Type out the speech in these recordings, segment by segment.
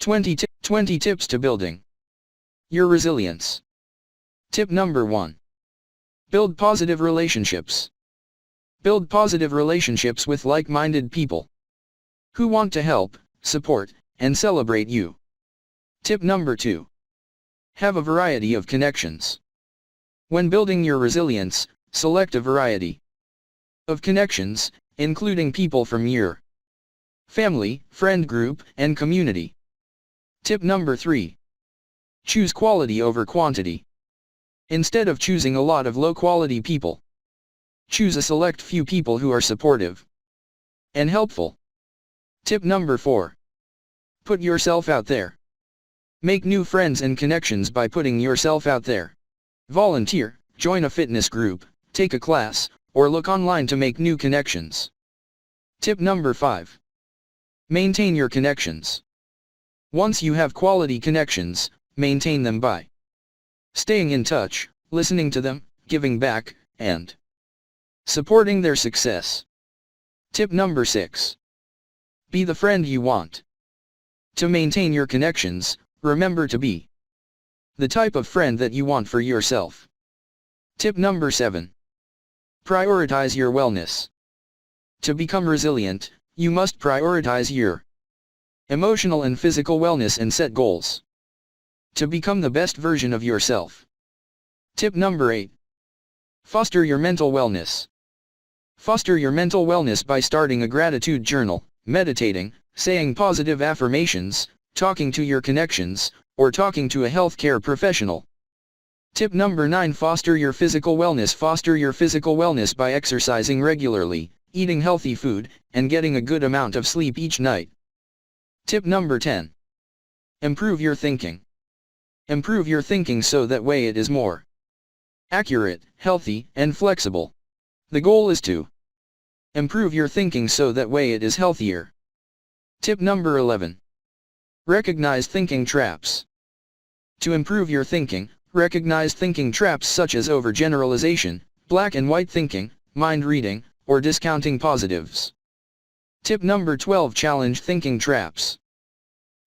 20 tips to building your resilience. Tip number 1. Build positive relationships. Build positive relationships with like-minded people who want to help, support, and celebrate you. Tip number 2. Have a variety of connections. When building your resilience, select a variety of connections, including people from your family, friend group, and community. Tip number 3. Choose quality over quantity. Instead of choosing a lot of low-quality people, choose a select few people who are supportive and helpful. Tip number 4. Put yourself out there. Make new friends and connections by putting yourself out there. Volunteer, join a fitness group, take a class, or look online to make new connections. Tip number 5. Maintain your connections. Once you have quality connections, maintain them by staying in touch, listening to them, giving back, and supporting their success. Tip number 6. Be the friend you want. To maintain your connections, remember to be the type of friend that you want for yourself. Tip number 7. Prioritize your wellness. To become resilient, you must prioritize your emotional and physical wellness and set goals to become the best version of yourself. Tip number 8. Foster your mental wellness. Foster your mental wellness by starting a gratitude journal, meditating, saying positive affirmations, talking to your connections, or talking to a healthcare professional. Tip number 9. Foster your physical wellness. Foster your physical wellness by exercising regularly, eating healthy food, and getting a good amount of sleep each night. Tip number 10. Improve your thinking. Improve your thinking so that way it is more accurate, healthy, and flexible. The goal is to improve your thinking so that way it is healthier. Tip number 11. Recognize thinking traps. To improve your thinking, recognize thinking traps such as overgeneralization, black and white thinking, mind reading, or discounting positives. Tip number 12. Challenge thinking traps.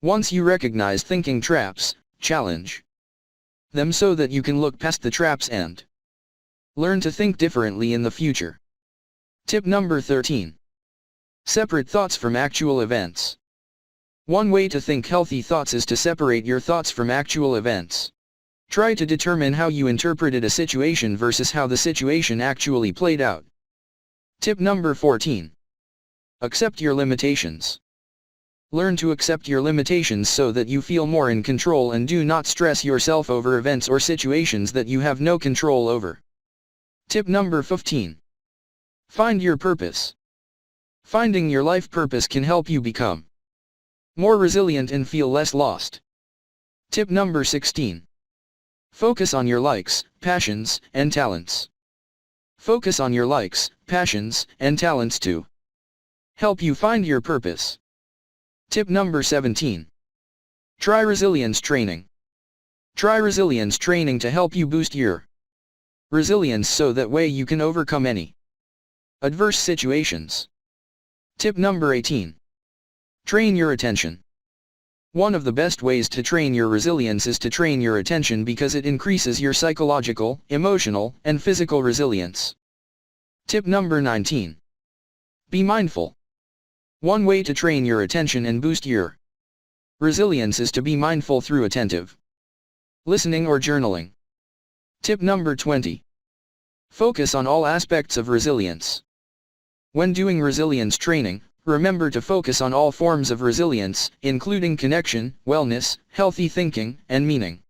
Once you recognize thinking traps, challenge them so that you can look past the traps and learn to think differently in the future. Tip number 13. Separate thoughts from actual events. One way to think healthy thoughts is to separate your thoughts from actual events. Try to determine how you interpreted a situation versus how the situation actually played out. Tip number 14. Accept your limitations. Learn to accept your limitations so that you feel more in control and do not stress yourself over events or situations that you have no control over. Tip number 15. Find your purpose. Finding your life purpose can help you become more resilient and feel less lost. Tip number 16. Focus on your likes, passions, and talents. Focus on your likes, passions, and talents to help you find your purpose. Tip number 17. Try resilience training. Try resilience training to help you boost your resilience so that way you can overcome any adverse situations. Tip number 18. Train your attention. One of the best ways to train your resilience is to train your attention because it increases your psychological, emotional, and physical resilience. Tip number 19. Be mindful. One way to train your attention and boost your resilience is to be mindful through attentive listening or journaling. Tip number 20. Focus on all aspects of resilience. When doing resilience training, remember to focus on all forms of resilience, including connection, wellness, healthy thinking, and meaning.